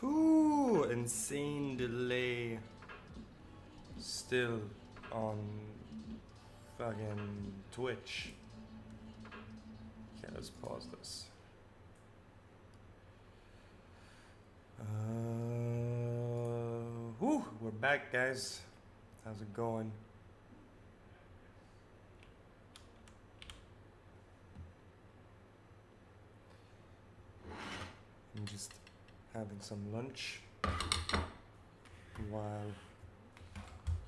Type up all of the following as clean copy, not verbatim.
Whoo! Insane delay. Still on fucking Twitch. Okay, let's pause this. Whoo! We're back, guys. How's it going? I'm just having some lunch while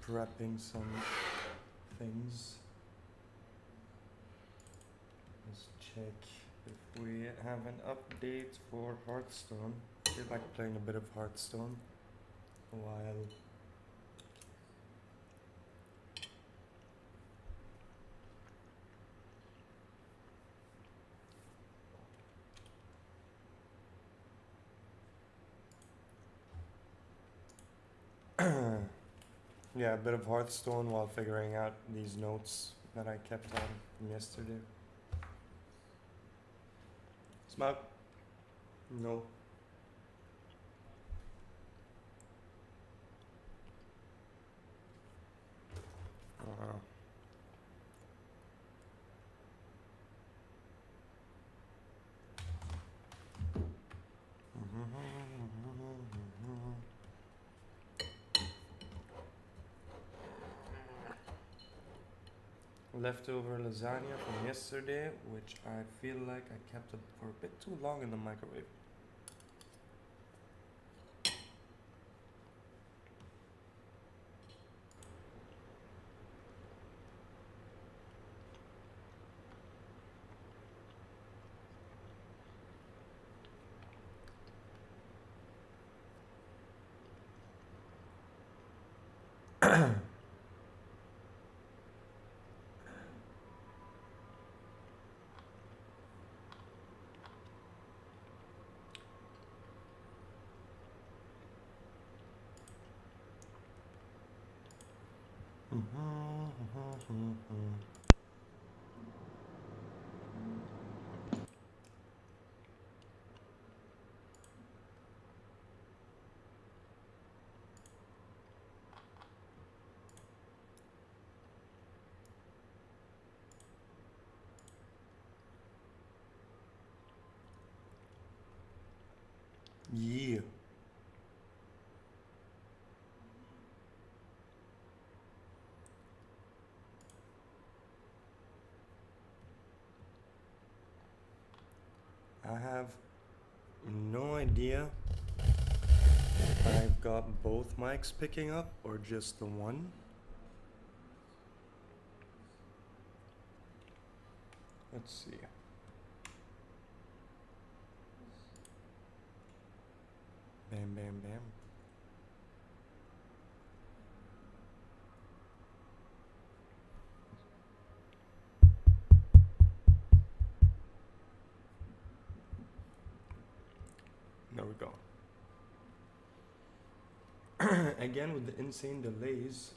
prepping some things. Let's check if we have an update for Hearthstone. I feel like playing a bit of Hearthstone while yeah, a bit of Hearthstone while figuring out these notes that I kept on from yesterday. Smoke? No. Wow. Leftover lasagna from yesterday, which I feel like I kept it for a bit too long in the microwave. Yeah. I have no idea if I've got both mics picking up or just the one. Let's see. Bam, bam, bam. There we go. Again with the insane delays.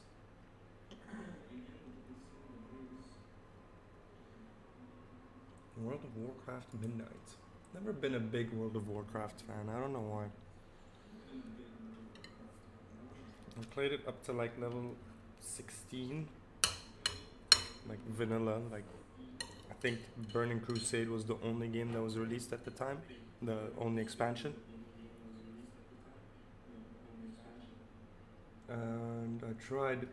World of Warcraft Midnight. Never been a big World of Warcraft fan. I don't know why. I played it up to like level 16. Like vanilla. Like I think Burning Crusade was the only game that was released at the time. The only expansion. And I tried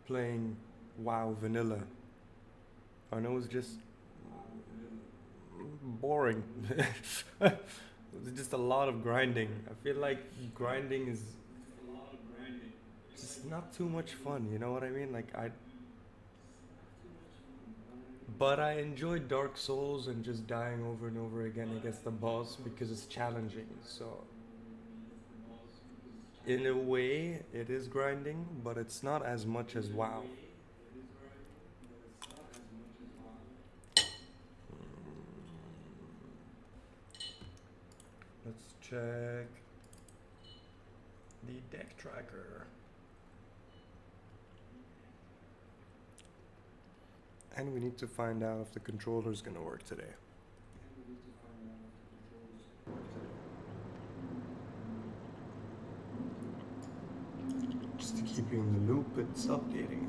playing WoW Vanilla. And it was just boring. It was just a lot of grinding. I feel like grinding is just not too much fun, you know what I mean? But I enjoyed Dark Souls and just dying over and over again against the boss because it's challenging. So in a way, it is grinding, but it's not as much as WoW. Let's check. the deck tracker. And we need to find out if the controller is gonna work today. Just to keep you in the loop, it's updating.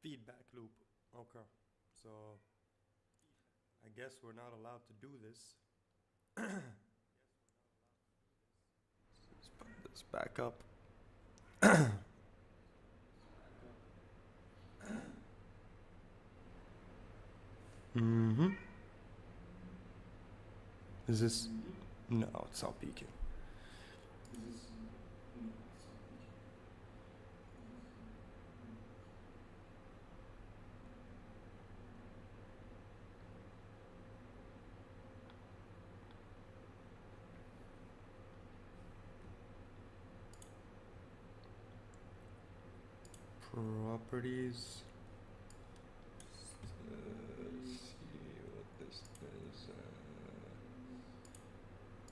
Feedback loop. Okay. So I guess we're not allowed to do this. Let's put this back up. Mm-hmm. Is this? No, it's not peaking. Properties. See what this is.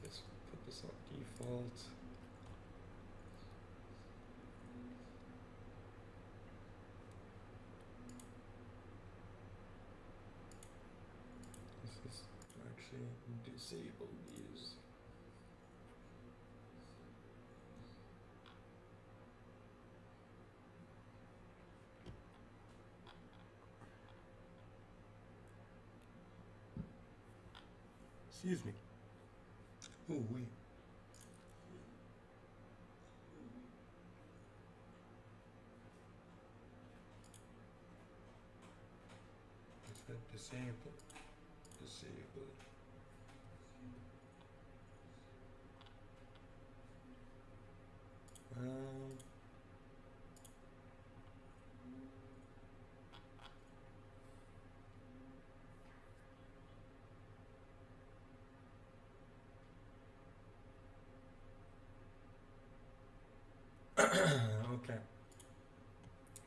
Let's put this on default. This is actually disable these. Excuse me. Oh, wait. Is that disable? Disable. Um. Okay.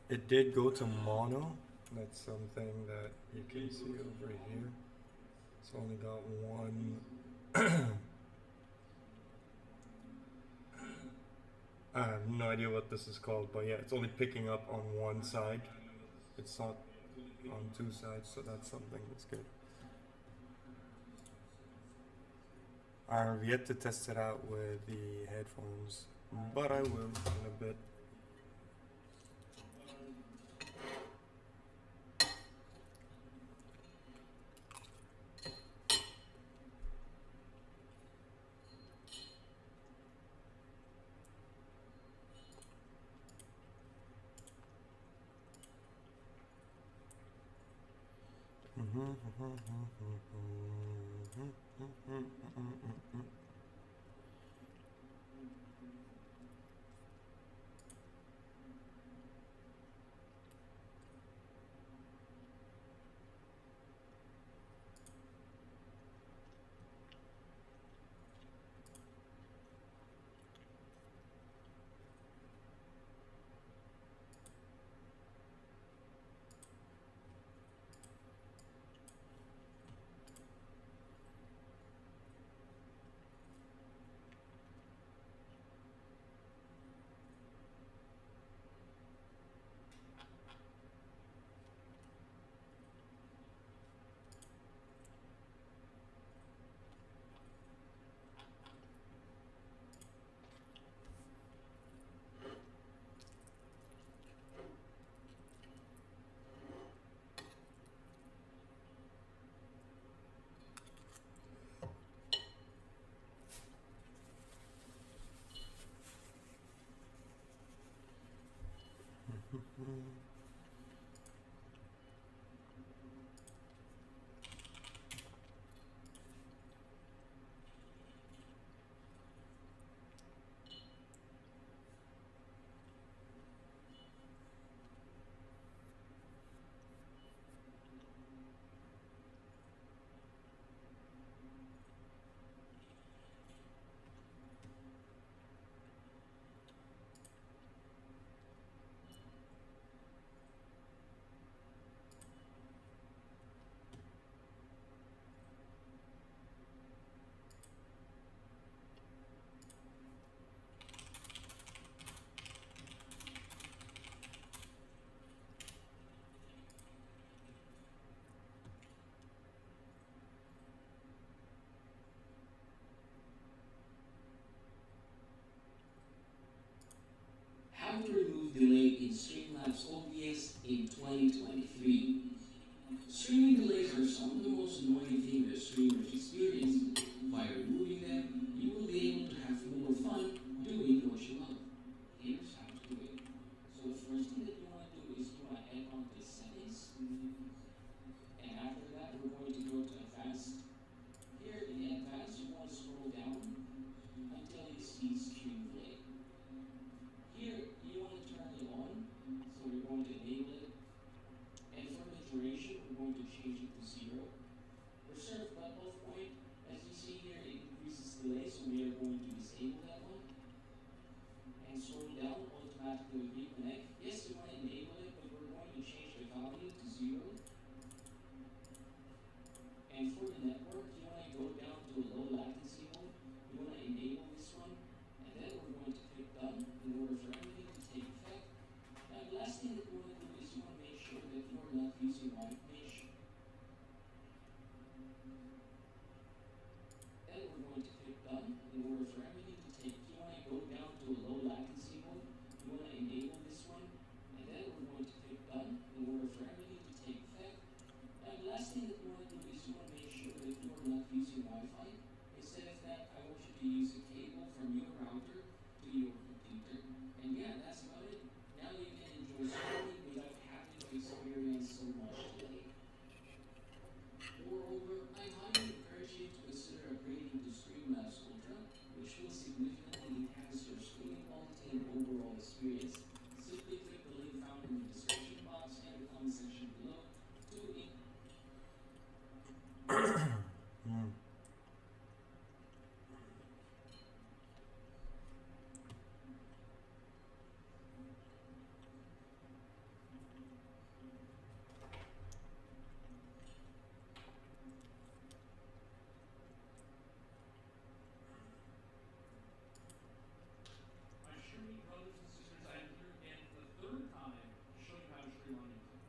It did go to mono. That's something that you can see over here. It's only got one. I have no idea what this is called, but yeah, it's only picking up on one side. It's not on two sides, so that's something that's good. I've yet to test it out with the headphones, but I will in a bit. in Streamlabs OBS in 2023. Streaming delays are some of the most annoying things that streamers experience. By removing them, you will be able to have more fun doing what you love. Here's how to do it. So the first thing that you want to do is you want to head on to settings. And after that, we're going to go to advanced. Here in advanced, you want to scroll down until you see stream delay. Here, you want to turn it on, so we're going to enable it. And for the duration, we're going to change it to 0. Reserve cutoff point, as you see here, it increases delay, so we are going to disable that one. And scroll down, automatically reconnect. Yes, you want to enable it, but we're going to change the value to 0. And for the network, you want to go down to low latency mode. You want to enable this one, and then we're going to click done in order for everything to take effect. And the last thing that you want to do is you want to make sure that you are not using Wi-Fi mesh. Then we're going to click done in order for everything to take. You want to go down to a low latency mode. You want to enable this one, and then we're going to click done in order for everything to take effect. And the last thing that you want to do is you want to make sure that you are not using Wi-Fi. Instead of that, I want you to use a cable from your router to your computer. And yeah, that's about it. Now you can enjoy streaming without having to experience so much delay. Moreover, I highly encourage you to consider upgrading to Streamlabs Ultra, which will significantly enhance your streaming quality and overall experience. Simply click the link found in the description box and the comment section below to My streaming brothers and sisters, I am here again for the third time to show you how to stream on YouTube.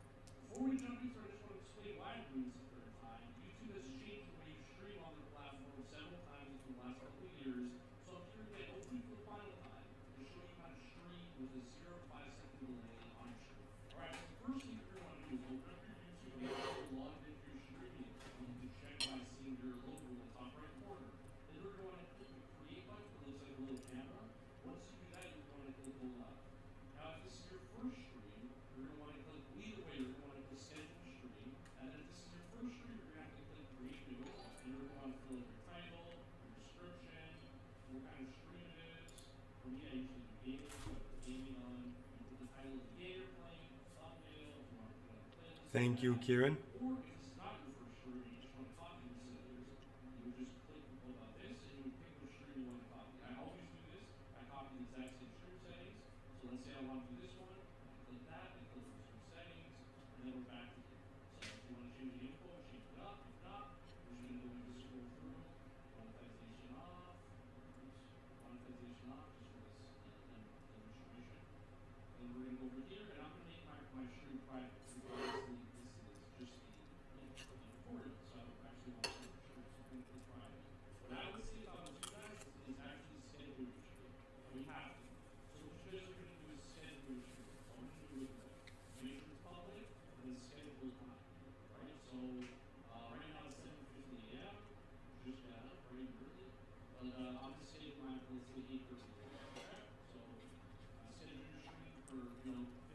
Before we jump into it, I just want to explain why I'm doing this the third time. YouTube has changed the way you stream on their platform several times in the last couple of years, so I'm here again, hopefully for the final time, to show you how to stream with a 0 to 5 second delay on your stream. Alright, so the first thing you're going to want to do is open up your YouTube and make sure you're logged into your streaming account. You can check by seeing your logo in the top right corner. Then you're going to want to click the create button that looks like a little camera. Once you do that, you're going to click hold up. Now, if this is your first stream, you're going to want to click, either way, you're going to want to click schedule stream. And then if this is your first stream, you're going to have to click create new. And you're going to want to fill in your title, your description, what kind of stream it is. For me, I usually do gaming, so I put gaming on. You put the title of the game you're playing, thumbnail, if you want to put on a playlist. Thank you, Kieran. Or if this is not your first stream, you just want to copy the settings, you would just click about this and you would pick which stream you want to copy. I always do this. I copy the exact same stream settings. So let's say I want to do this one. I click that, I click the stream settings, and then we're back to here. So if you want to change the info, change it up. If not, we're just going to go and just scroll through. Monetization off. Oops. Monetization off, just for this demonstration. Then we're going to go over here, and I'm going to make my stream private. Because obviously this is just the tutorial, so I don't actually want to share my stream, so I'm going to click private. What I would say if I was you guys is actually schedule your stream. And we have to. So what you guys are going to do is schedule your stream. So I'm going to do it with make sure it's public, and then schedule time. Right? So right now it's 7:50 a.m. Just got up very early. But I'm going to schedule mine for let's say 8:30 a.m. Okay? So schedule your stream for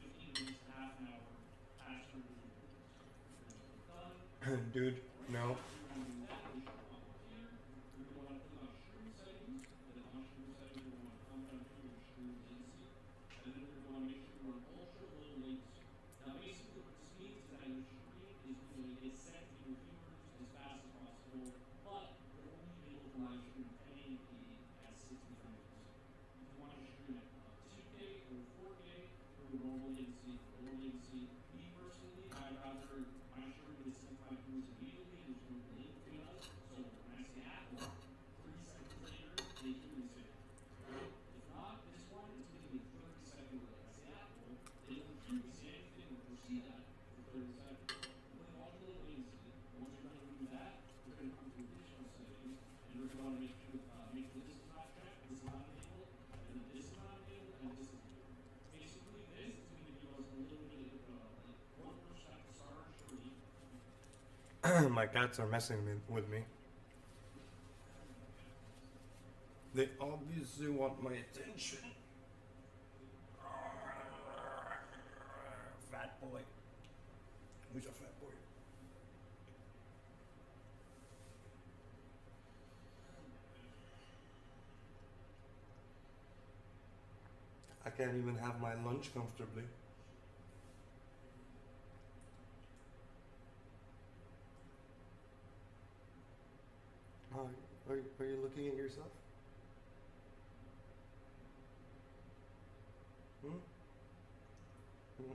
15 minutes, half an hour, past your review. Done. Dude, no. Me personally, I'd rather my stream is sometimes immediately and there's no link to us. So when I say Apple, 30 seconds later, they hear me say it. Right? If not, this one, it's going to be 30 seconds later. I say Apple, they don't hear me say anything or see that for 30 seconds. I'm going to modulate latency. Once you're going to do that, you're going to come to additional settings, and you're going to make sure make this is not checked, this is not enabled, and then this is not enabled, and this is enabled. Basically, this is going to My cats are messing with me. They obviously want my attention. Fat boy. Who's a fat boy? I can't even have my lunch comfortably. Oh, are you looking at yourself? Hmm? Hmm.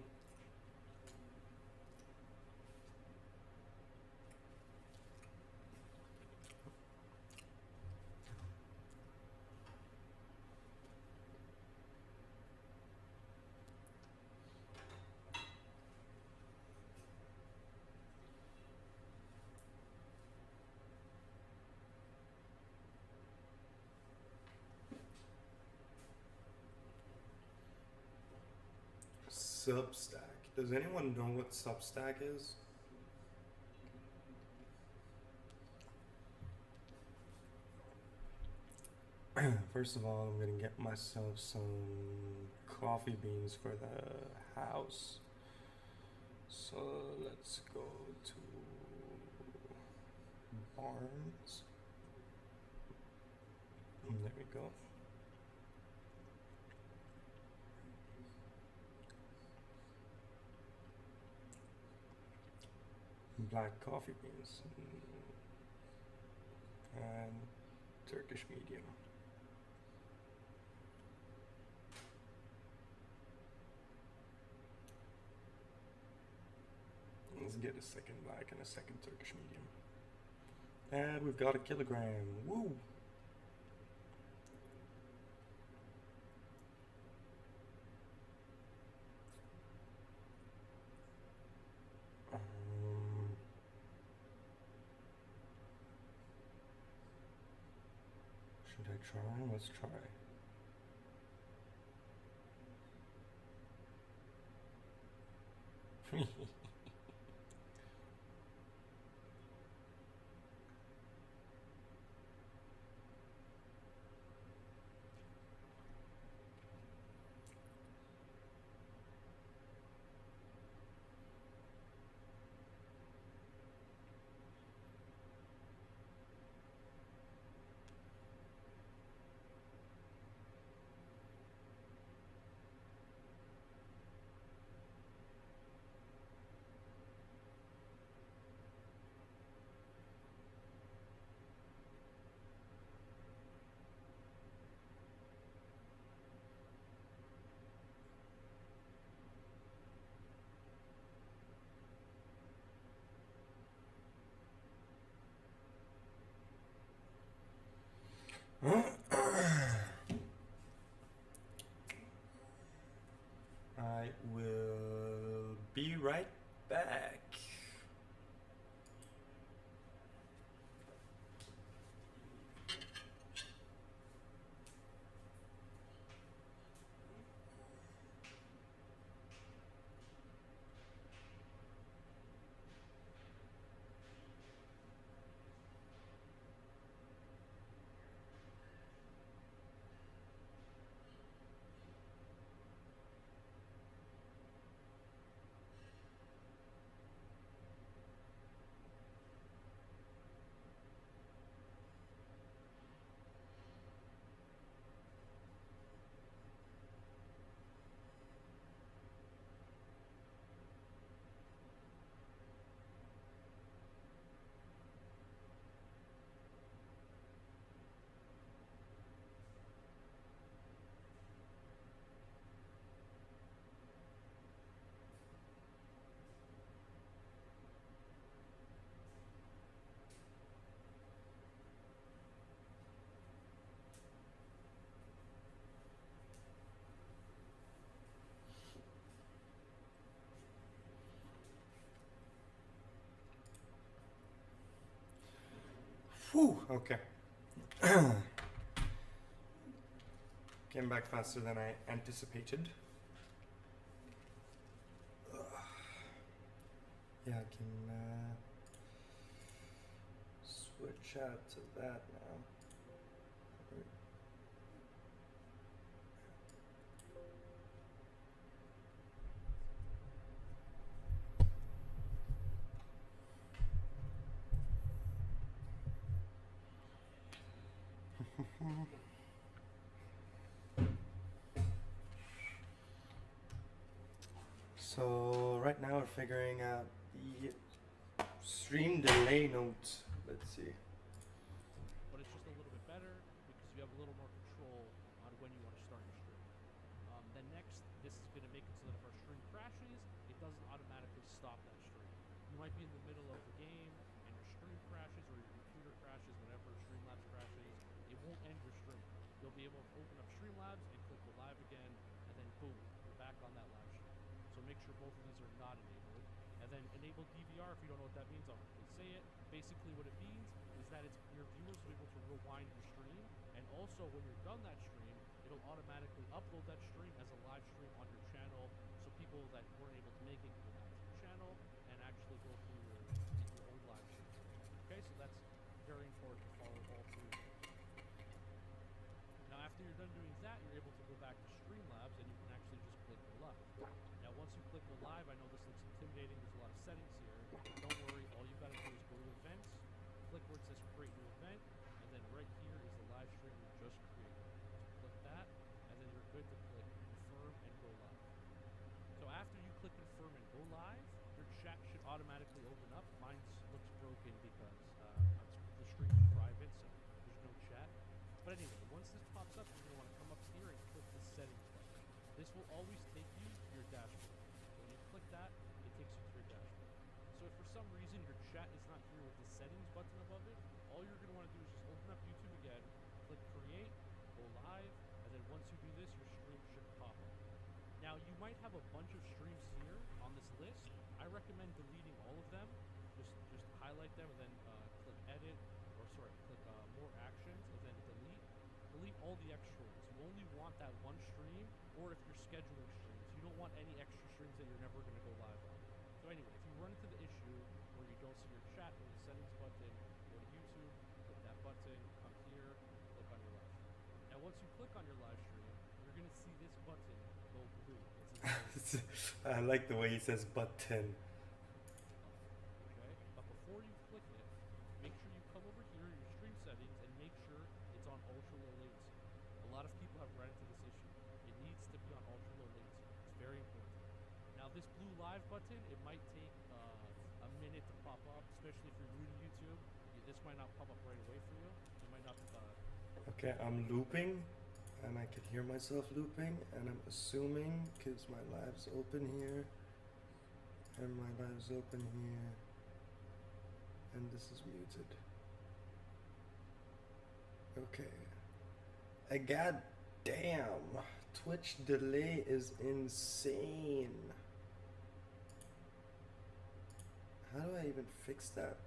Substack. Does anyone know what Substack is? First of all, I'm gonna get myself some coffee beans for the house. So let's go to Barnes. And there we go. Black coffee beans and Turkish medium. Let's get a second black and a second Turkish medium. And we've got a kilogram. Woo! Should I try? Let's try. I will be right back. Whew, okay. Came back faster than I anticipated. Yeah, I can chat to that now. So right now we're figuring out the stream delay note. Let's see. But it's just a little bit better because you have a little more control on when you want to start your stream. Then next, this is going to make it so that if our stream crashes, it doesn't automatically stop that stream. You might be in the middle of the game and your stream crashes or your computer crashes, whenever Streamlabs crashes, it won't end your stream. You'll be able to open up Streamlabs and click the live again, and then boom, you're back on that live stream. So make sure both of these are not enabled. And then enable DVR if you don't know what that means, I'll quickly say it. Basically what it means is that it's your viewers will be able to rewind your stream, and also when you're done that stream, it'll automatically upload that stream as a live stream on your channel, so people that weren't able to make it can go back to your channel and actually go through your own live stream. Okay, so that's very important to follow all through. Now after you're done doing that, you're able to go back to Streamlabs and you can actually just click go live. Now once you click go live, I know this looks intimidating, there's a lot of settings here. Don't worry, all you gotta do is go to events, click where it says create new event, and then right here is the live stream you just created. So click that, and then you're good to click confirm and go live. So after you click confirm and go live, your chat should automatically open up. Mine looks broken because the stream is private, so there's no chat. But anyway, once this pops up, you're going to want to come up here and click the settings button. This will always take you to your dashboard. When you click that, it takes you to your dashboard. So if for some reason your chat is not here with the settings button above it, all you're going to want to do is just open up YouTube again, click create, go live, and then once you do this, your stream should pop up. Now you might have a bunch of streams here on this list. I recommend deleting all of them. Just highlight them and then click edit, click more actions and then delete. Delete all the extra ones. You only want that one stream, or if you're scheduling streams, you don't want any extra streams that you're never going to go live on. So anyway, if you run into the issue where you don't see your chat or the settings button, go to YouTube, click that button, come here, click on your live stream. Now once you click on your live stream, you're going to see this button go blue. I like the way he says button. Okay, but before you click it, make sure you come over here in your stream settings and make sure it's on ultra low latency. A lot of people have run into this issue. It needs to be on ultra low latency. It's very important. Now this blue live button, it might take a minute to pop up, especially if you're new to YouTube. This might not pop up right away for you. It might not. Okay, I'm looping, and I can hear myself looping, and I'm assuming because my live's open here, and my live's open here, and this is muted. Okay. God damn, Twitch delay is insane. How do I even fix that?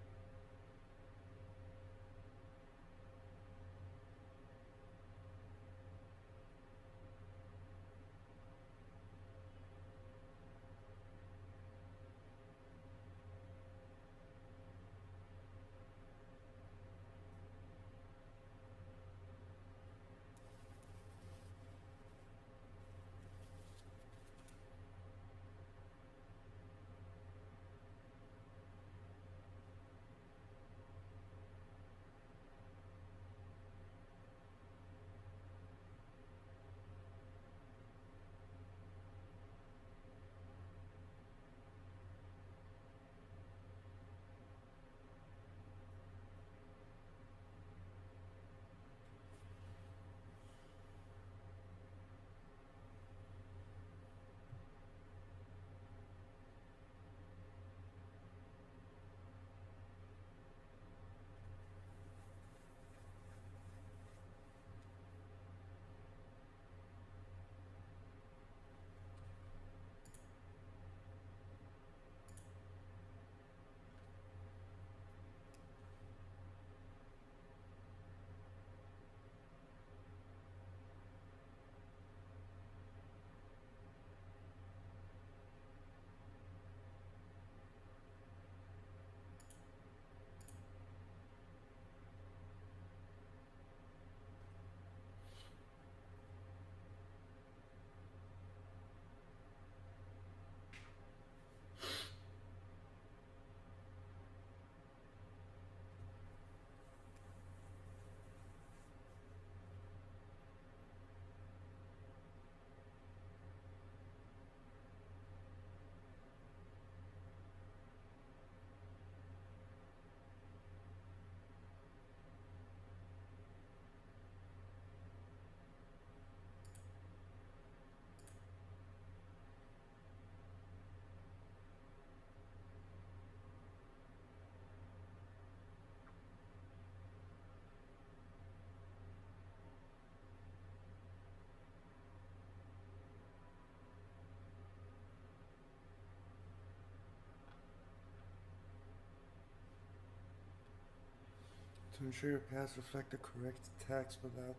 To ensure your payouts reflect the correct tax without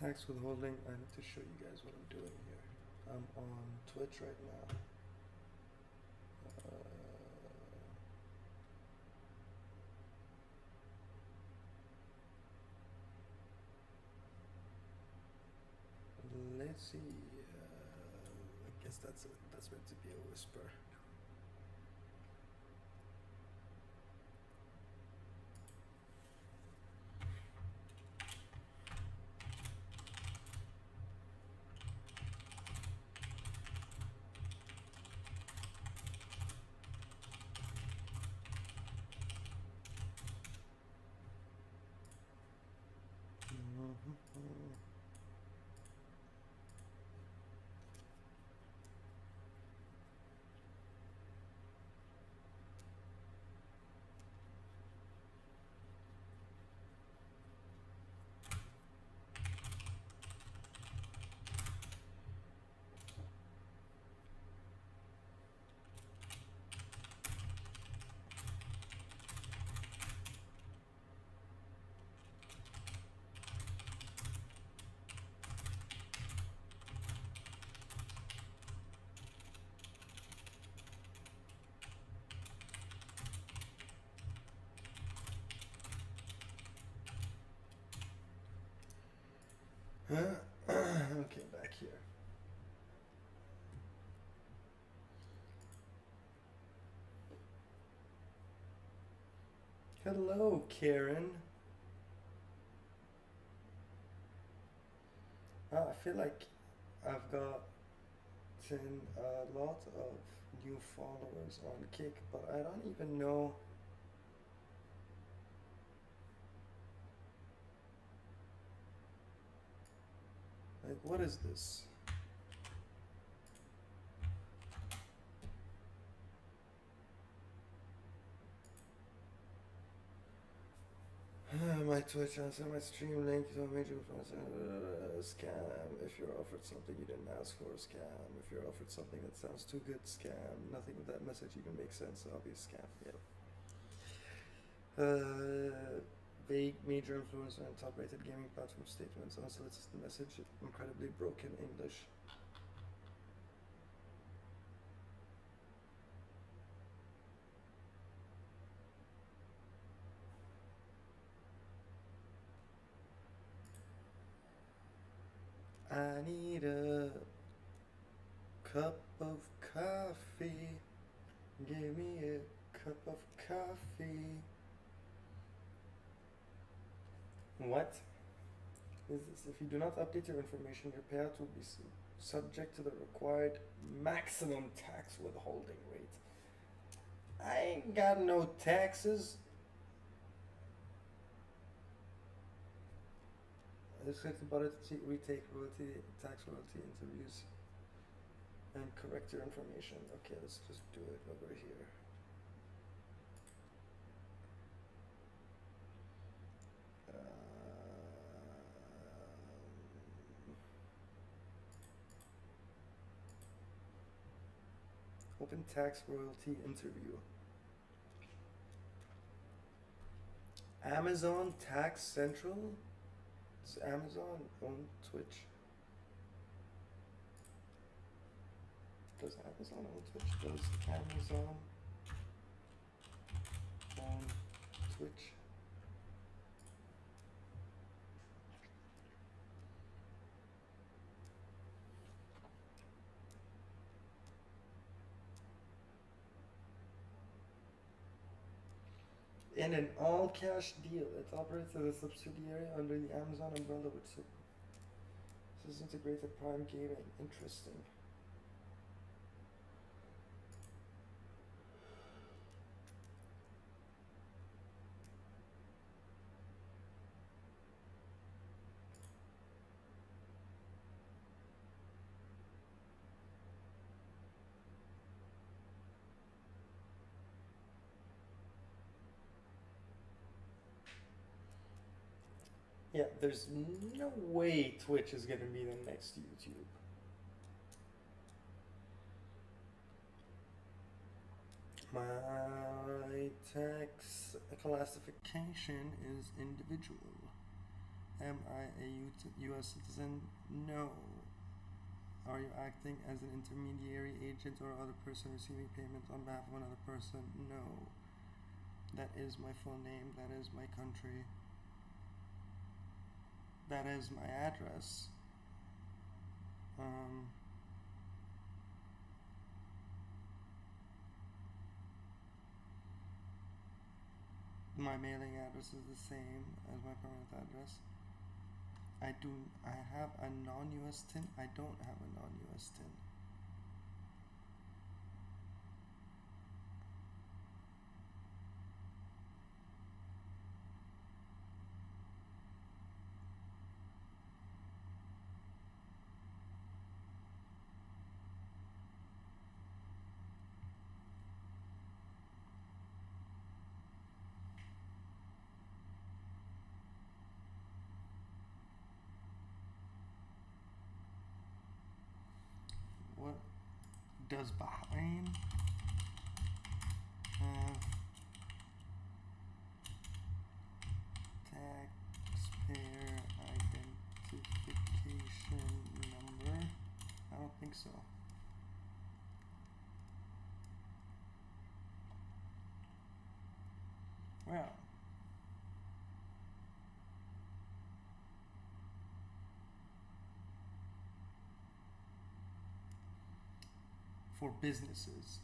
tax withholding, I need to show you guys what I'm doing here. I'm on Twitch right now. Let's see. I guess that's meant to be a whisper. Okay, back here. Hello, Karen. I feel like I've gotten a lot of new followers on Kick, but I don't even know. Like, what is this? My Twitch answer, my stream link to a major influencer. Scam. If you're offered something you didn't ask for, scam. If you're offered something that sounds too good, scam. Nothing with that message even makes sense, obvious scam. Yep. Vague major influencer and top rated gaming platform statements. Unsolicited message, incredibly broken English. I need a cup of coffee. Give me a cup of coffee. What is this? If you do not update your information, your payout will be subject to the required maximum tax withholding rate. I ain't got no taxes. Expect about it to retake royalty, tax royalty interviews and correct your information. Okay, let's just do it over here. Open tax royalty interview. Amazon Tax Central? Does Amazon own Twitch? Does Amazon own Twitch? Does Amazon own Twitch? In an all-cash deal, it operates as a subsidiary under the Amazon umbrella, which is integrated Prime Gaming. Interesting. Yeah, there's no way Twitch is gonna be the next YouTube. My tax classification is individual. Am I a U.S. citizen? No. Are you acting as an intermediary agent or other person receiving payments on behalf of another person? No. That is my full name. That is my country. That is my address. My mailing address is the same as my permanent address. I have a non-US TIN. I don't have a non-US TIN. What does Bahrain have taxpayer identification number? I don't think so. Well, for businesses,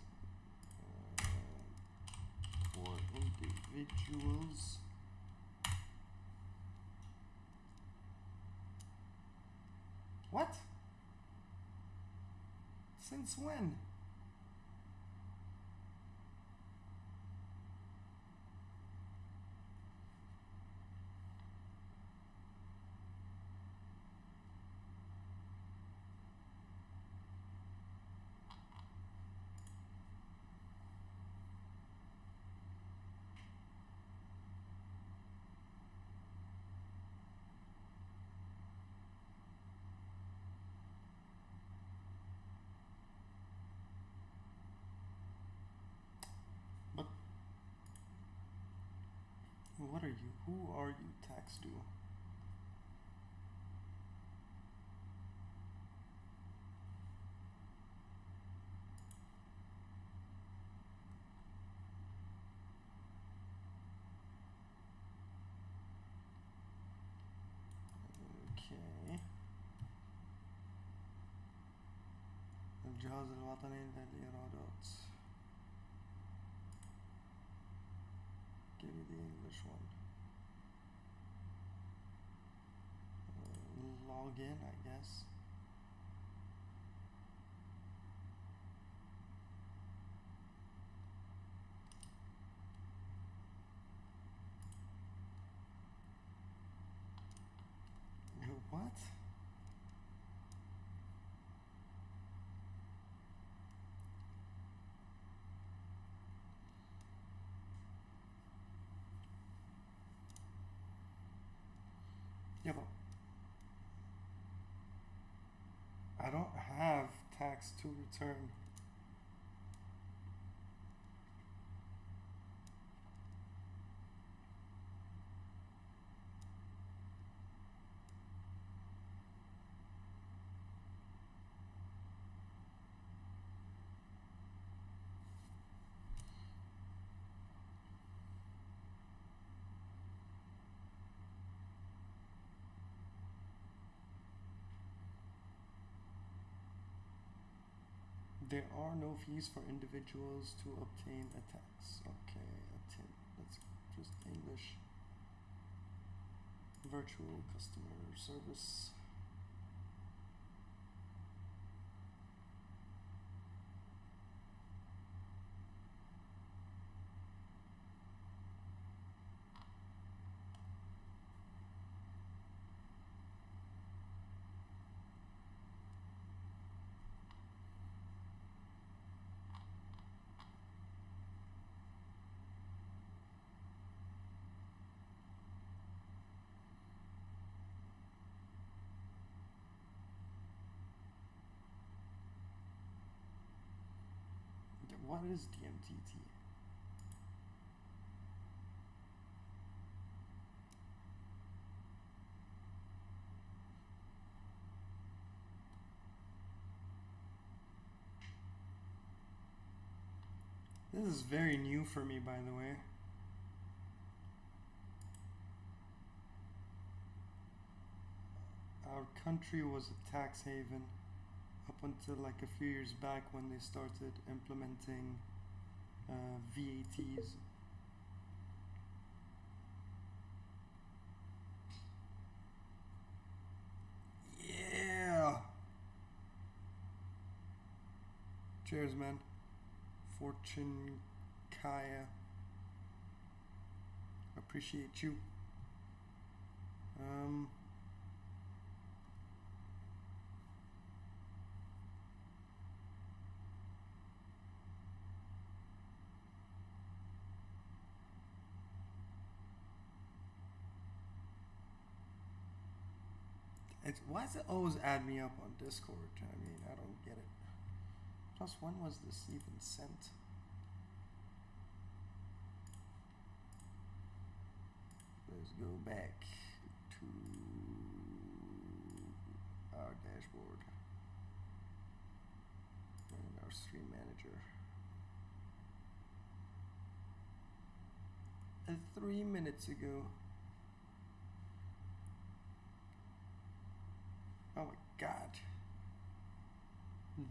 for individuals, what? Since when? But what are you? Who are you tax due? Okay. الجهاز الوطني للإيرادات. Give me the English one. Log in, I guess. What? Yeah, but I don't have tax to return. There are no fees for individuals to obtain a tax. Okay, that's just English. Virtual customer service. What is DMTT? This is very new for me, by the way. Our country was a tax haven up until like a few years back when they started implementing VATs. Yeah. Cheers, man. Fortune Kaya. Appreciate you. Why does it always add me up on Discord? I mean, I don't get it. Plus, when was this even sent? Let's go back to our dashboard and our stream manager. 3 minutes ago. Oh my god.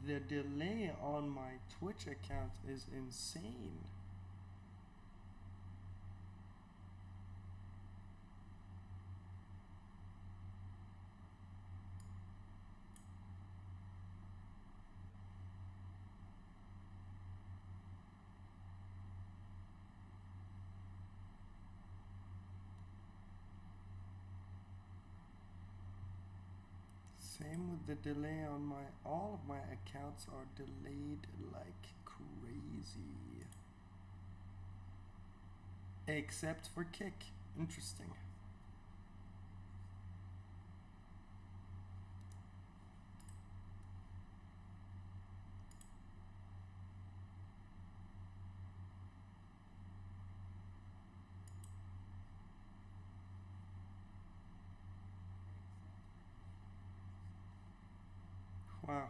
The delay on my Twitch account is insane. Same with the delay on all of my accounts are delayed like crazy. Except for Kick. Interesting. Wow.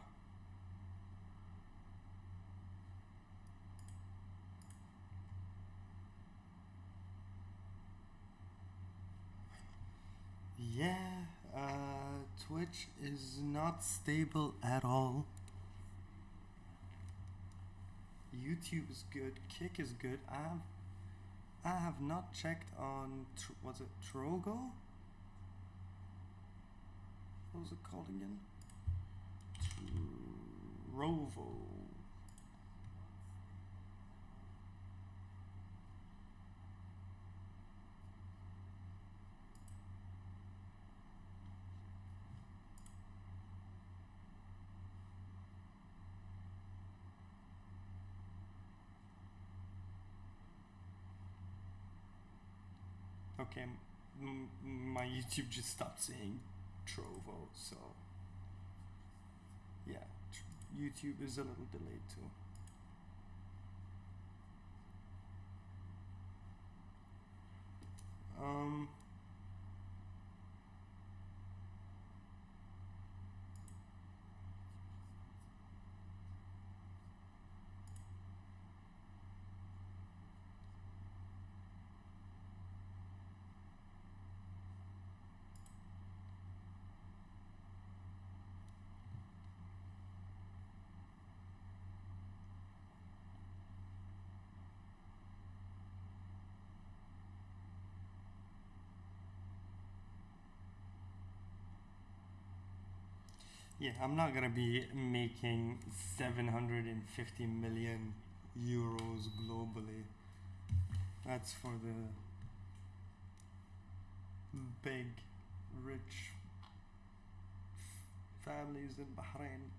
Yeah, Twitch is not stable at all. YouTube is good. Kick is good. I have not checked on was it Trogo? What was it called again? Trovo. Okay, my YouTube just stopped saying Trovo, so yeah, YouTube is a little delayed too. Yeah, I'm not gonna be making 750 million euros globally. That's for the big, rich families in Bahrain.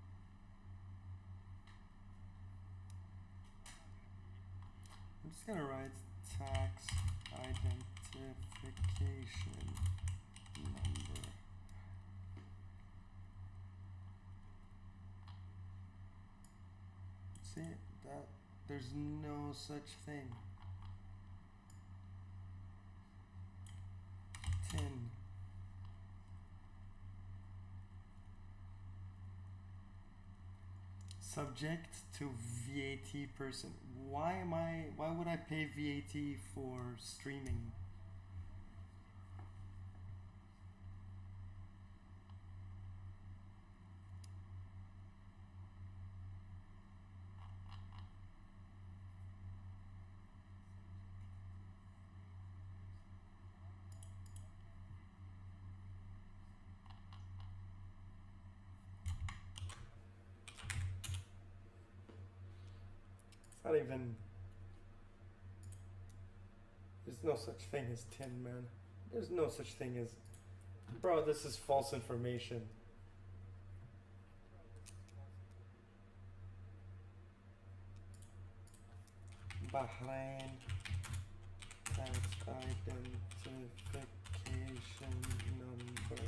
I'm just gonna write tax identification number. See that there's no such thing. 10. Subject to VAT person. Why would I pay VAT for streaming? It's not even. There's no such thing as Tin Man. There's no such thing as. Bro, this is false information. Bahrain tax identification number.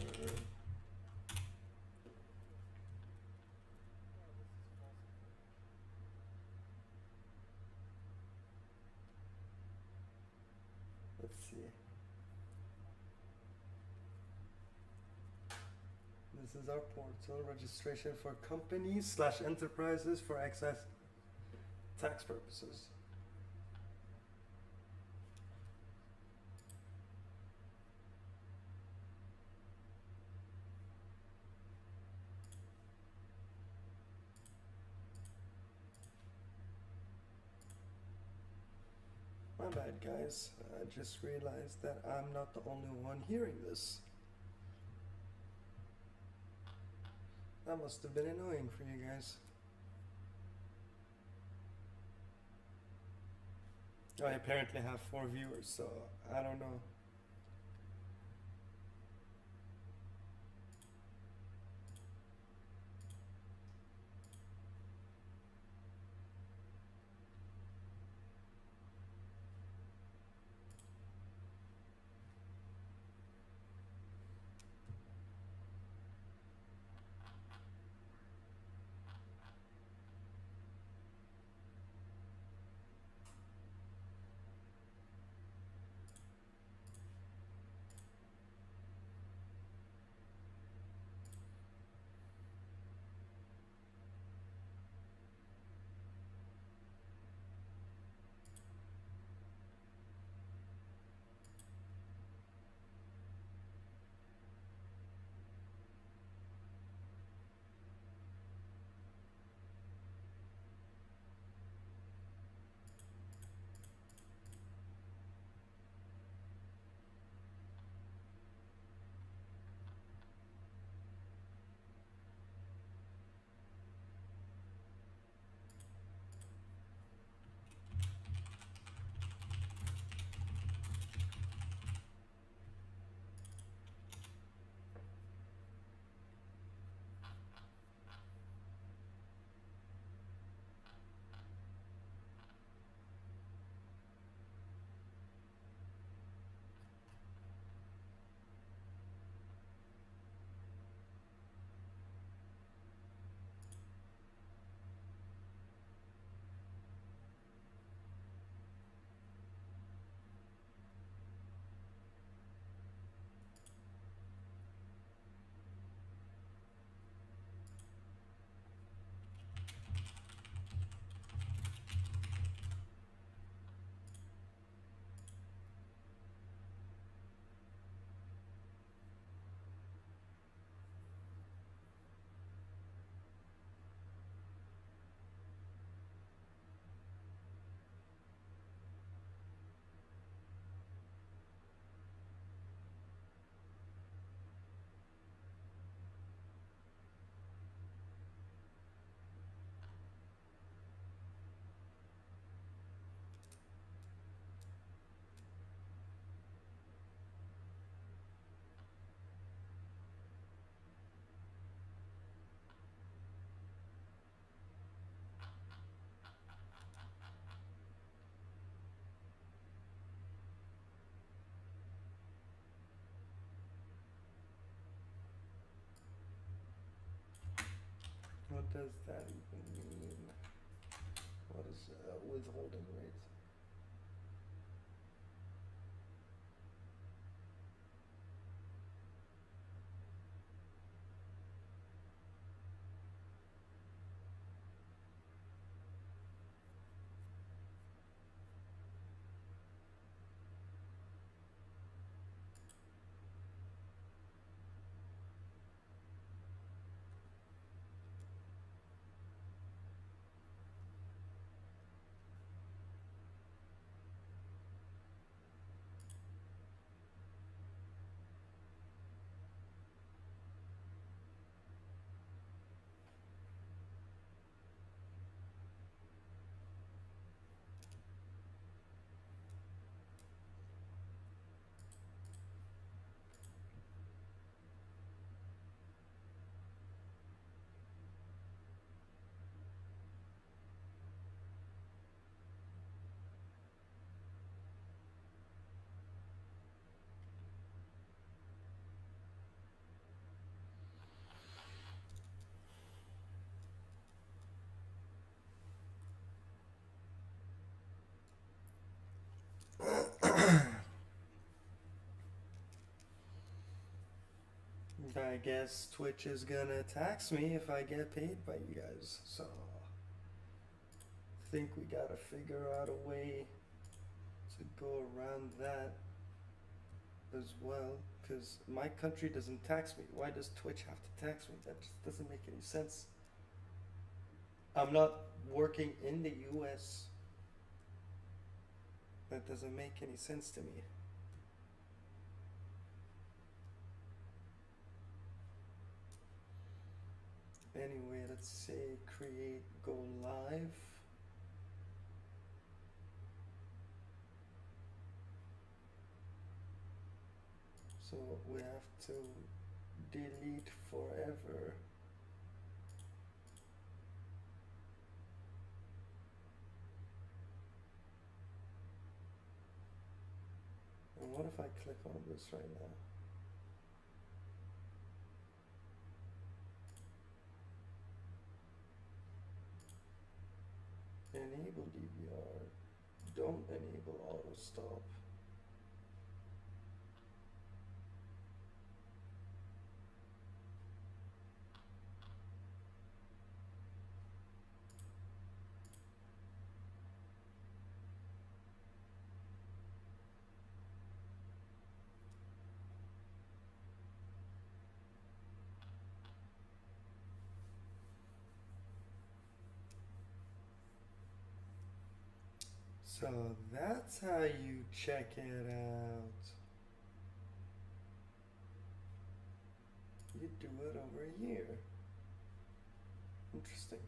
Let's see. This is our portal registration for companies / enterprises for excess tax purposes. My bad, guys. I just realized that I'm not the only one hearing this. That must have been annoying for you guys. I apparently have 4 viewers, so I don't know. What does that even mean? What is withholding rate? I guess Twitch is gonna tax me if I get paid by you guys. So think we gotta figure out a way to go around that as well, because my country doesn't tax me. Why does Twitch have to tax me? That just doesn't make any sense. I'm not working in the US. That doesn't make any sense to me. Anyway, let's say create go live. So we have to delete forever. And what if I click on this right now? Enable DVR. Don't enable auto stop. So that's how you check it out. You do it over here. Interesting.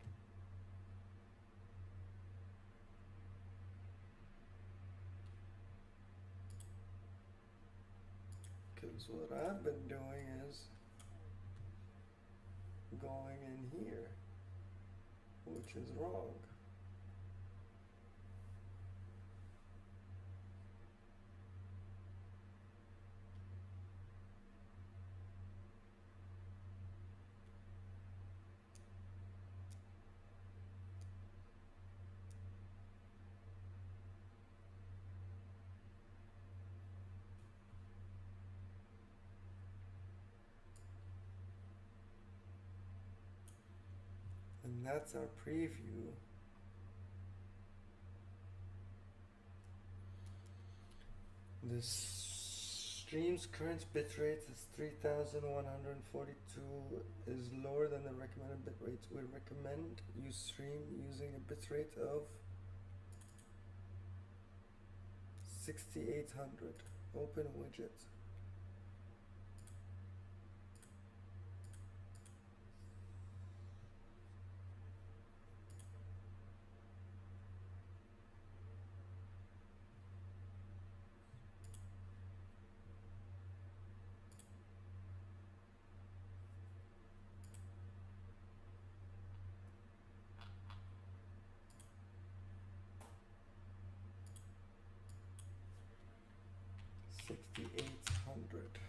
Because what I've been doing is going in here, which is wrong. And that's our preview. The stream's current bitrate is 3142, is lower than the recommended bitrate. We recommend you stream using a bitrate of 6800. Open widget. $6,800.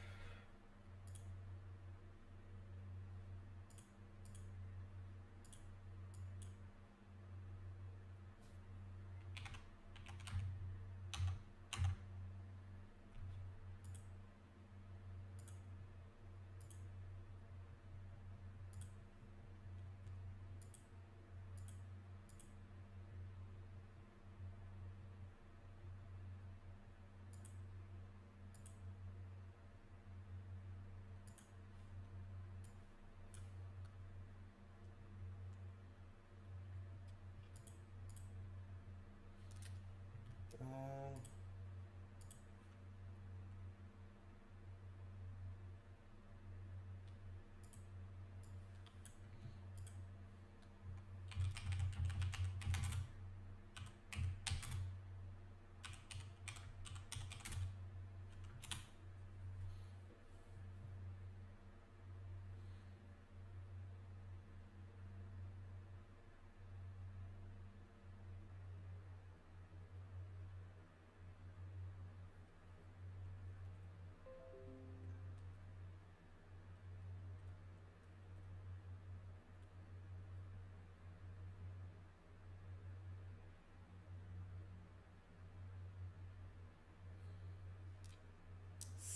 Um,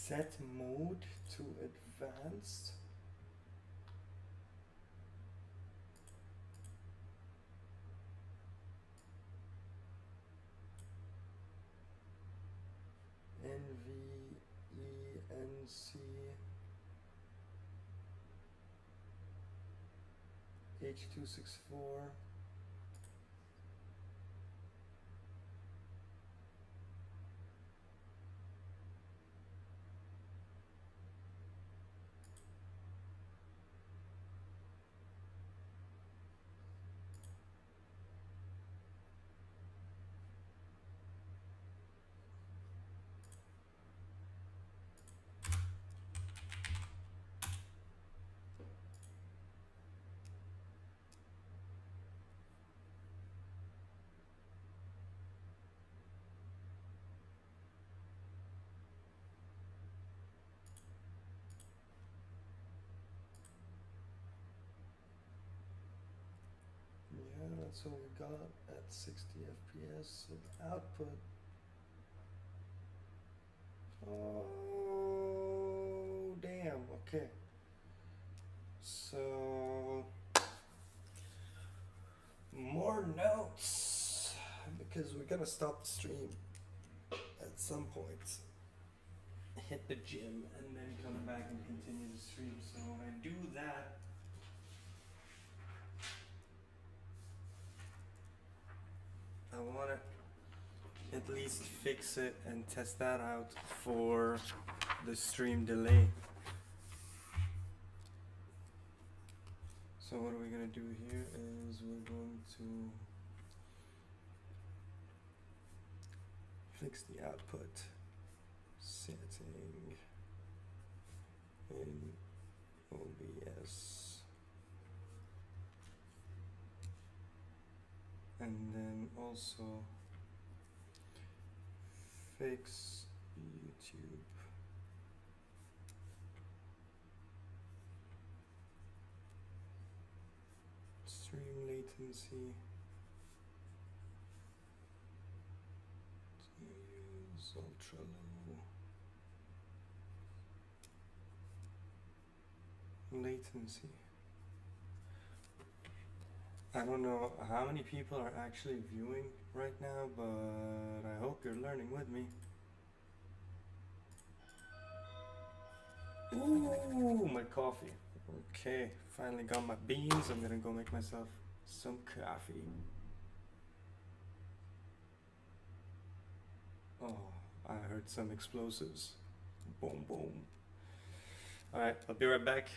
set mode to advanced. see. H264. Yeah, that's what we got at 60 FPS. So the output. Oh, damn. Okay. So, more notes. Because we're gonna stop the stream at some point. Hit the gym and then come back and continue the stream. So, when I do that, I want to at least fix it and test that out for the stream delay. So what are we going to do here is we're going to fix the output setting in OBS. And then also fix YouTube. Stream latency. Use ultra low latency. I don't know how many people are actually viewing right now, but I hope you're learning with me. Ooh, my coffee. Okay, finally got my beans. I'm gonna go make myself some coffee. Oh, I heard some explosives. Boom, boom. Alright, I'll be right back.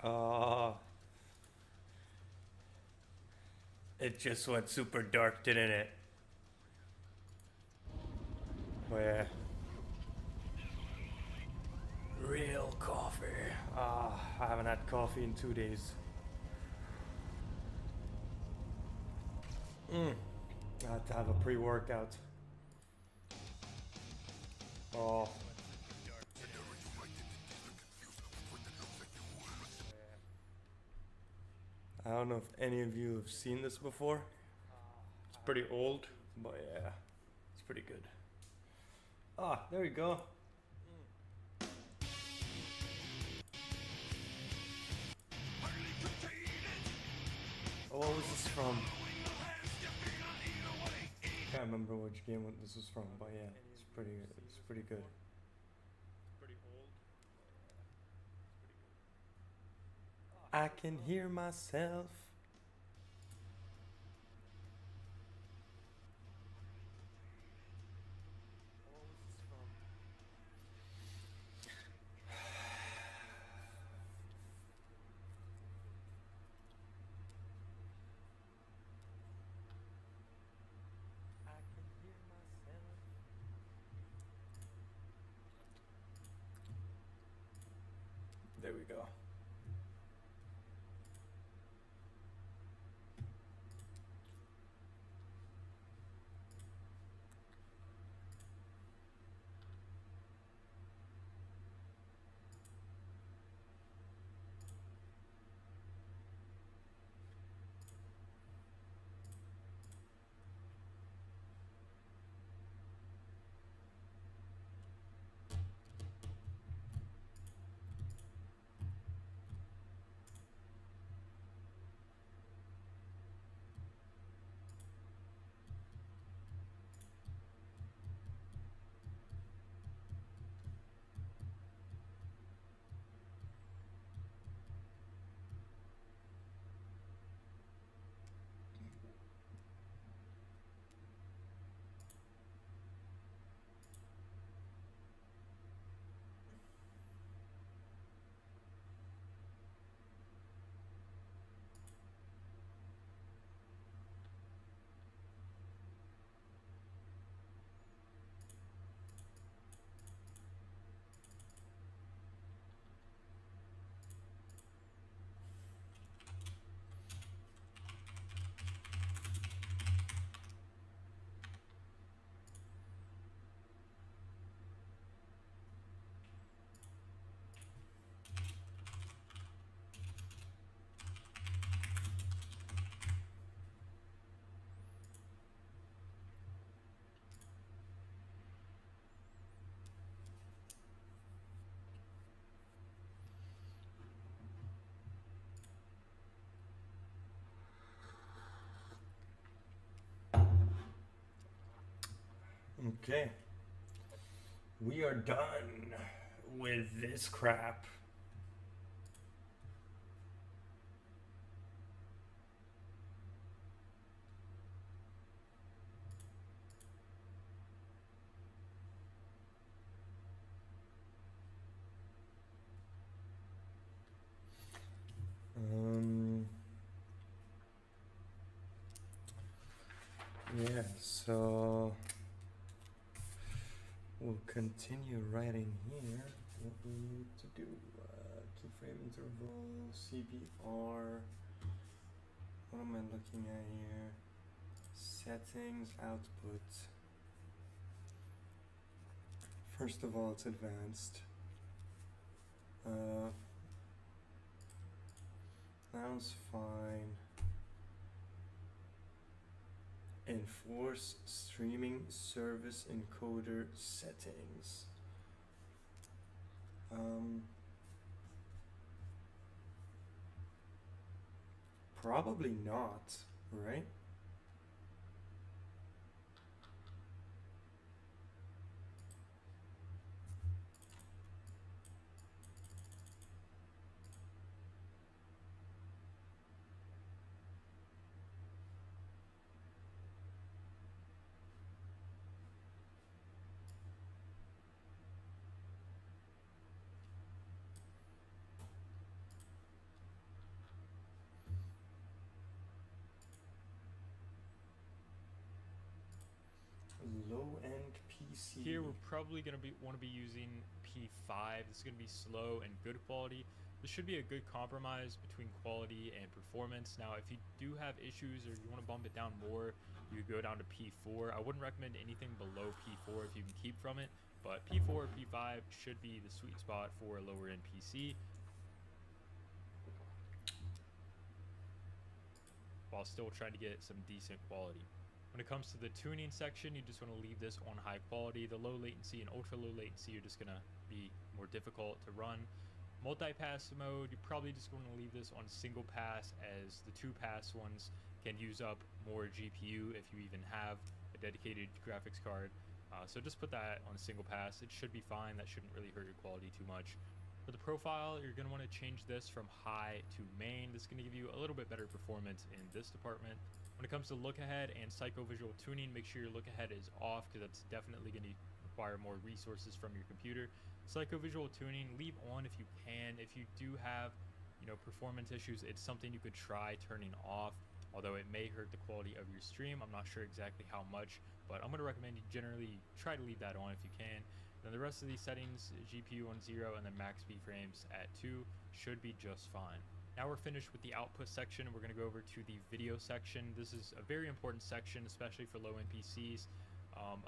Oh, it just went super dark, didn't it? Oh yeah. Real coffee. Ah, I haven't had coffee in 2 days. I had to have a pre-workout. Oh. I don't know if any of you have seen this before. It's pretty old, but yeah, it's pretty good. Ah, there you go. Oh, what was this from? Can't remember which game this was from, but yeah, it's pretty good. I can hear myself. There we go. Okay. We are done with this crap. Yeah, so we'll continue writing here. What we need to do, keyframe interval, CBR. What am I looking at here? Settings, output. First of all, it's advanced. Sounds fine. Enforce streaming service encoder settings. Probably not, right? Low end PC. Here we're probably going to want to be using P5. This is going to be slow and good quality. This should be a good compromise between quality and performance. Now, if you do have issues or you want to bump it down more, you could go down to P4. I wouldn't recommend anything below P4 if you can keep from it, but P4 or P5 should be the sweet spot for a lower end PC, while still trying to get some decent quality. When it comes to the tuning section, you just want to leave this on high quality. The low latency and ultra low latency are just going to be more difficult to run. Multi-pass mode, you're probably just going to leave this on single pass, as the 2-pass ones can use up more GPU if you even have a dedicated graphics card. So just put that on single pass. It should be fine. That shouldn't really hurt your quality too much. For the profile, you're going to want to change this from high to main. This is going to give you a little bit better performance in this department. When it comes to look ahead and psychovisual tuning, make sure your look ahead is off, because that's definitely going to require more resources from your computer. Psychovisual tuning, leave on if you can. If you do have, performance issues, it's something you could try turning off, although it may hurt the quality of your stream. I'm not sure exactly how much, but I'm going to recommend you generally try to leave that on if you can. Then the rest of these settings, GPU on 0 and then max keyframes at 2, should be just fine. Now we're finished with the output section. We're going to go over to the video section. This is a very important section, especially for low-end PCs.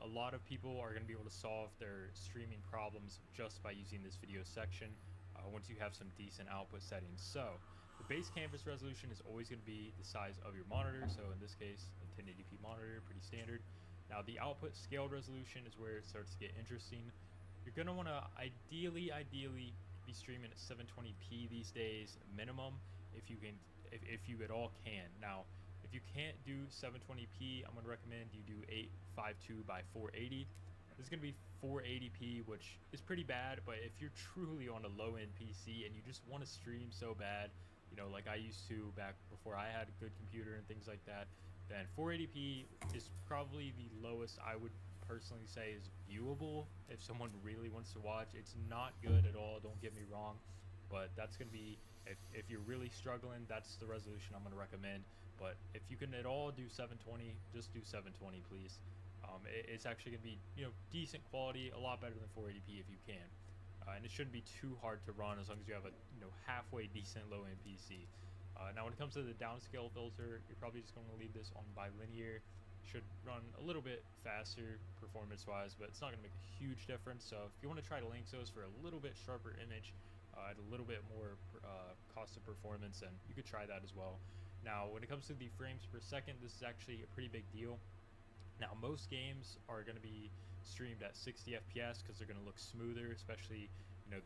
A lot of people are going to be able to solve their streaming problems just by using this video section once you have some decent output settings. So the base canvas resolution is always going to be the size of your monitor. So in this case, a 1080p monitor, pretty standard. Now the output scaled resolution is where it starts to get interesting. You're going to want to ideally be streaming at 720p these days minimum, if you at all can. Now if you can't do 720p, I'm going to recommend you do 852 by 480. This is going to be 480p, which is pretty bad, but if you're truly on a low-end PC and you just want to stream so bad, like I used to back before I had a good computer and things like that, then 480p is probably the lowest I would personally say is viewable if someone really wants to watch. It's not good at all, don't get me wrong, but that's going to be, if you're really struggling, that's the resolution I'm going to recommend. But if you can at all do 720, just do 720, please. It's actually going to be decent quality, a lot better than 480p if you can, and it shouldn't be too hard to run as long as you have a halfway decent low-end PC. Now when it comes to the downscale filter, you're probably just going to leave this on bilinear. Should run a little bit faster performance-wise, but it's not going to make a huge difference. So if you want to try to Lanczos for a little bit sharper image at a little bit more cost of performance, then you could try that as well. Now when it comes to the frames per second, this is actually a pretty big deal. Now most games are going to be streamed at 60 FPS because they're going to look smoother, especially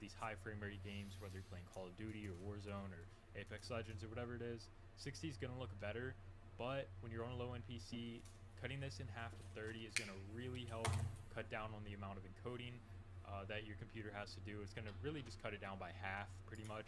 these high frame rate games, whether you're playing Call of Duty or Warzone or Apex Legends or whatever it is. 60 is going to look better, but when you're on a low-end PC, cutting this in half to 30 is going to really help cut down on the amount of encoding that your computer has to do. It's going to really just cut it down by half, pretty much.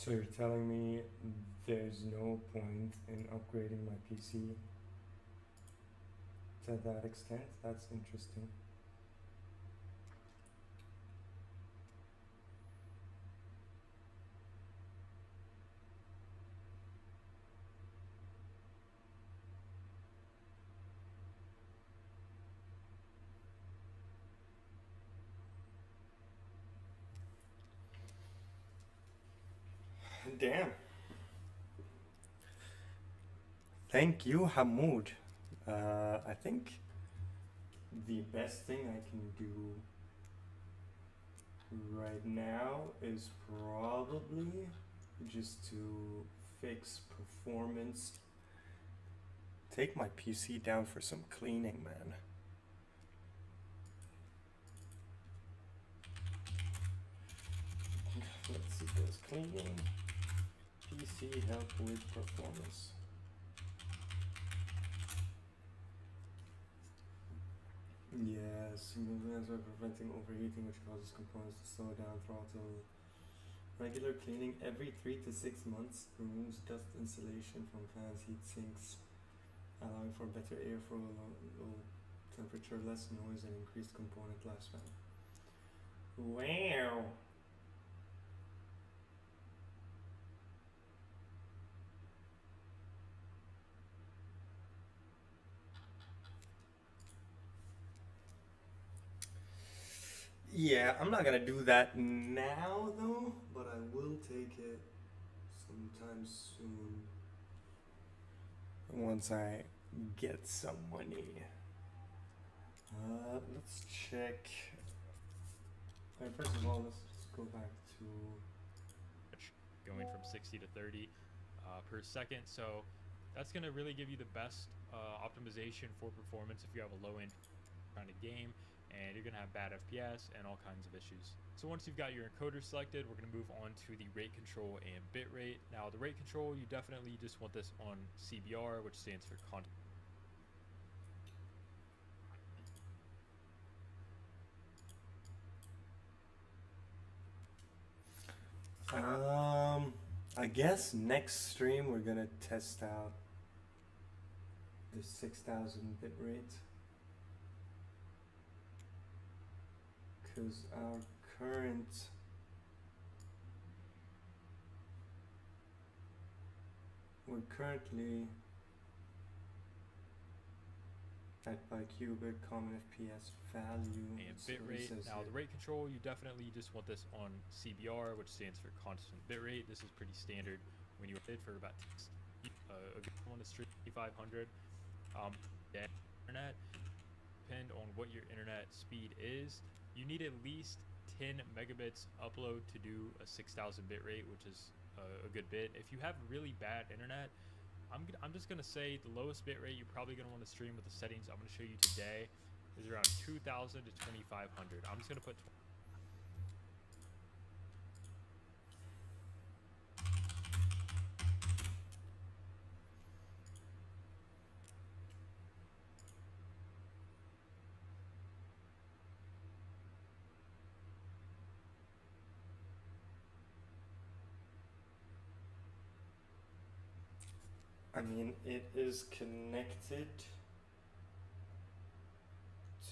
So you're telling me there's no point in upgrading my PC to that extent? That's interesting. Damn. Thank you, Hamoud. I think the best thing I can do right now is probably just to fix performance. Take my PC down for some cleaning, man. Let's see this. Cleaning. PC help with performance. Yes, movements are preventing overheating, which causes components to slow down, throttle. Regular cleaning every 3 to 6 months removes dust insulation from fans, heat sinks, allowing for better airflow, low temperature, less noise, and increased component lifespan. Wow. Yeah, I'm not gonna do that now though, but I will take it sometime soon once I get some money. Let's check. First of all, let's just go back to going from 60 to 30 per second. So that's going to really give you the best optimization for performance if you have a low end kind of game and you're going to have bad FPS and all kinds of issues. So once you've got your encoder selected, we're going to move on to the rate control and bit rate. Now the rate control, you definitely just want this on CBR, which stands for content. I guess next stream we're gonna test out the 6000 bit rate, because our current we're currently at bicubic common FPS value And so bit it rate. says Now here. the rate control, you definitely just want this on CBR, which stands for constant bit rate. This is pretty standard when you bid for about a good one is 3500. Yeah, internet, depend on what your internet speed is. You need at least 10 megabits upload to do a 6000 bit rate, which is a good bit. If you have really bad internet, I'm just gonna say the lowest bit rate you're probably gonna want to stream with the settings I'm gonna show you today is around 2000 to 2500. I'm just gonna put I mean, it is connected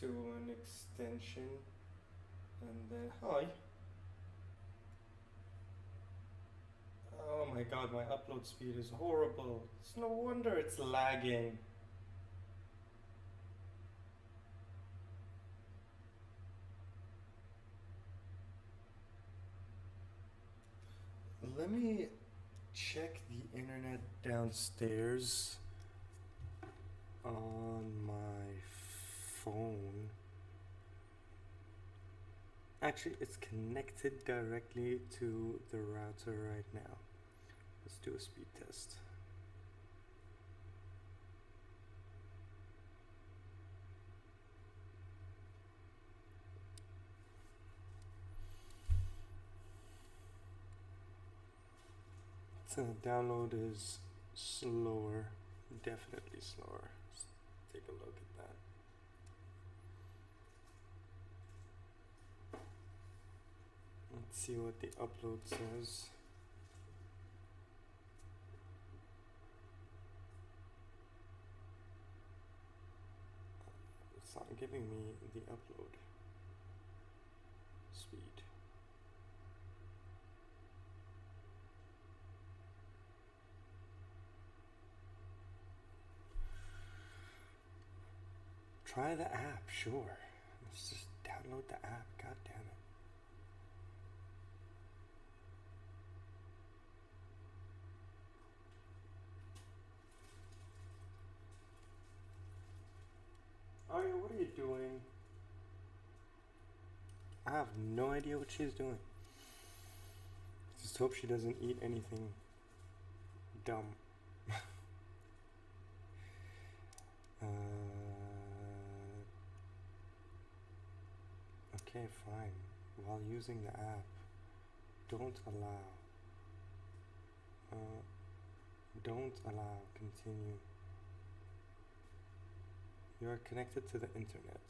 to an extension, and then hi. Oh my god, my upload speed is horrible. It's no wonder it's lagging. Let me check the internet downstairs on my phone. Actually, it's connected directly to the router right now. Let's do a speed test. So download is slower, definitely slower. Let's take a look at that. Let's see what the upload says. It's not giving me the upload speed. Try the app, sure. Let's just download the app. God damn it. Arya, what are you doing? I have no idea what she's doing. Just hope she doesn't eat anything dumb. Okay, fine. While using the app, don't allow. Don't allow. Continue. You are connected to the internet.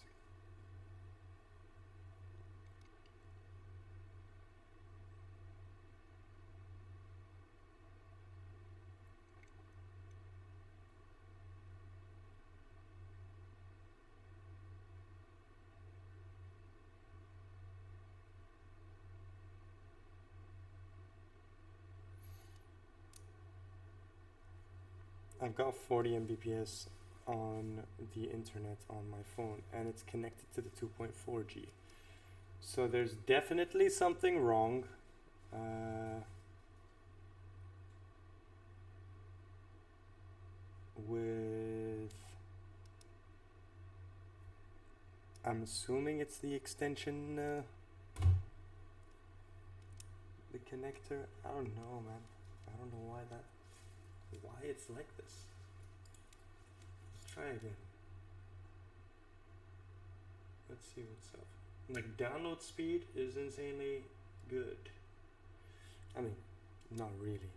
I've got 40 Mbps on the internet on my phone and it's connected to the 2.4G. So there's definitely something wrong. With, I'm assuming it's the extension, the connector. I don't know, man. I don't know why it's like this. Let's try again. Let's see what's up. Like, download speed is insanely good. I mean, not really,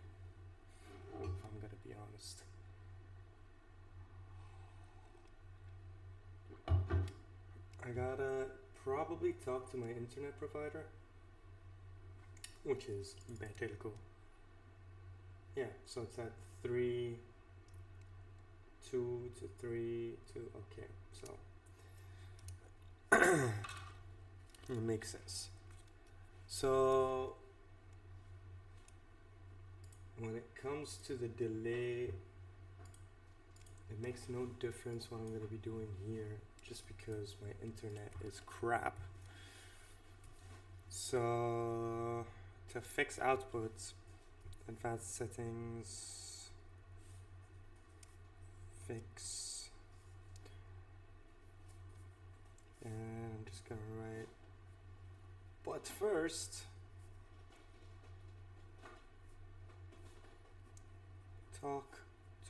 if I'm gonna be honest. I gotta probably talk to my internet provider, which is Betelco. Yeah, so it's at 3, 2 to 3 to, okay, so it makes sense. So when it comes to the delay, it makes no difference what I'm going to be doing here just because my internet is crap. So to fix outputs, advanced settings, fix, and I'm just gonna write, but first talk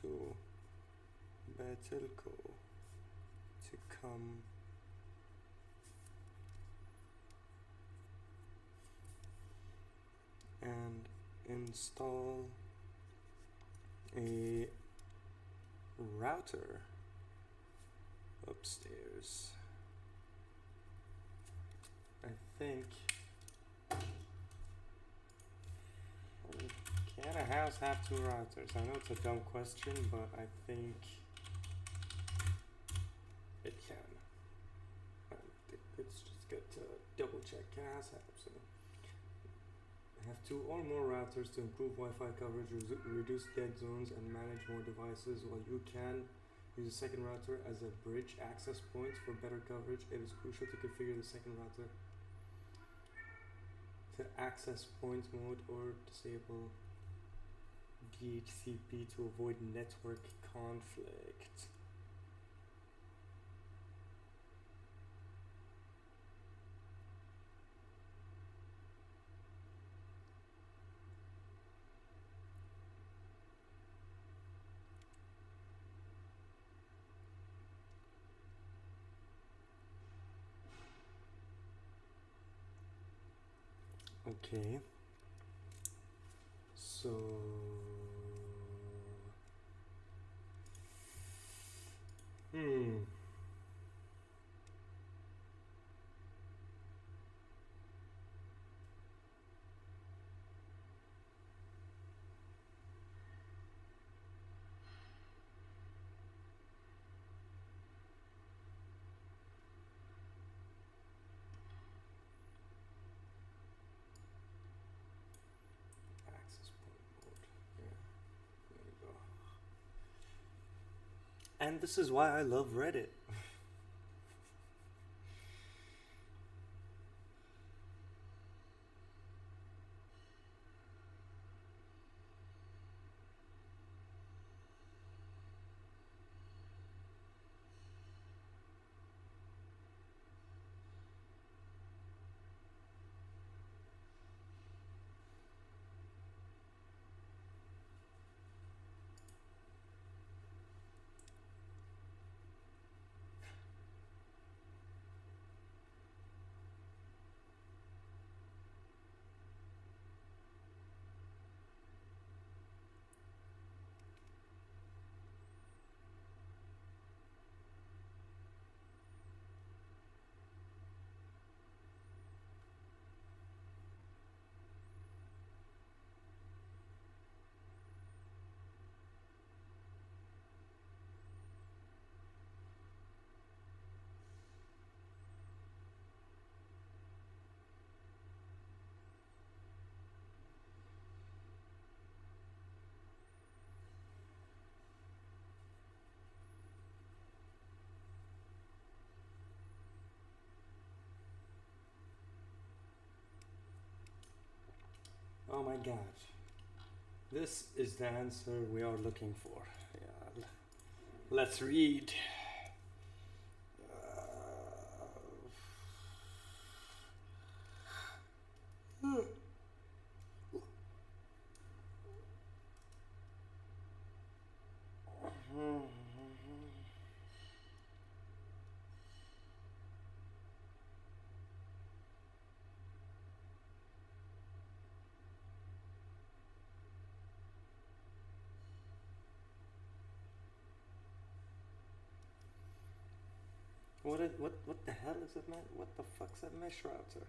to Betelco to come and install a router upstairs. I think, can a house have 2 routers? I know it's a dumb question, but I think it can. It's just good to double check. Can a house have? So have 2 or more routers to improve Wi-Fi coverage, reduce dead zones, and manage more devices. While you can use a second router as a bridge access point for better coverage, it is crucial to configure the second router to access point mode or disable DHCP to avoid network conflict. Okay, so And this is why I love Reddit. Oh my gosh. This is the answer we are looking for. Yeah. Let's read. What the hell is a mesh? What the fuck's a mesh router?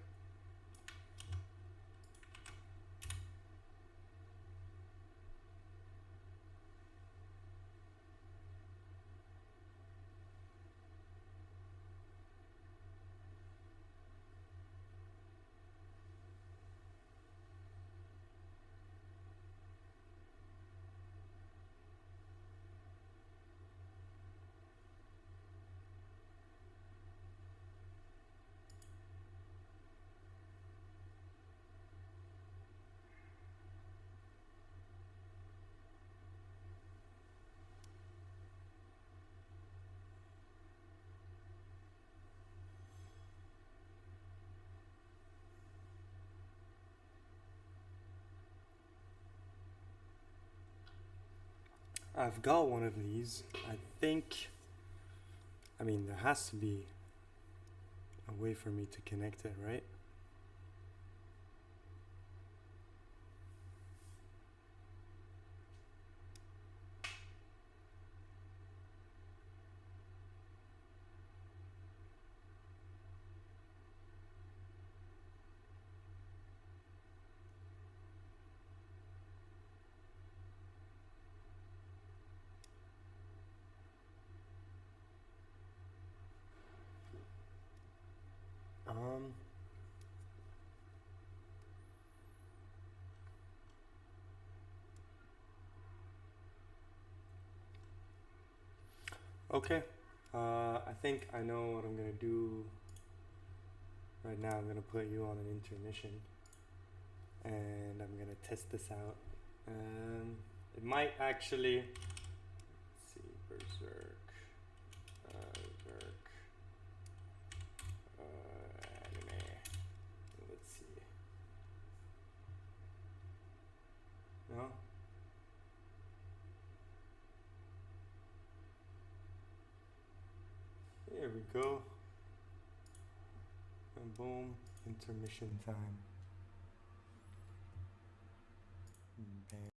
I've got one of these. I think, I mean, there has to be a way for me to connect it, right? Um, okay. I think I know what I'm gonna do. Right now, I'm gonna put you on an intermission, and I'm gonna test this out. It might actually. Let's see, Berserk, Berserk, anime. Let's see. No. Here we go. And boom, intermission time. Bam.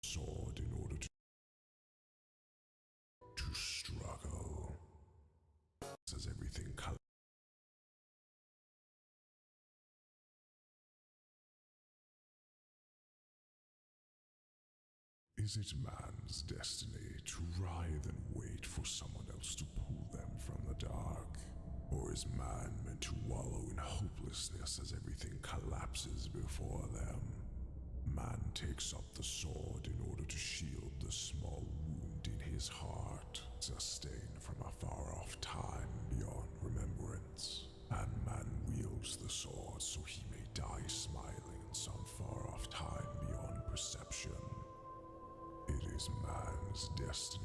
Sword in order to struggle. Says everything color. Is it man's destiny to writhe and wait for someone else to pull them from the dark? Or is man meant to wallow in hopelessness as everything collapses before them? Man takes up the sword in order to shield the small wound in his heart, sustained from a far-off time beyond remembrance. And man wields the sword so he may die smiling in some far-off time beyond perception. It is man's destiny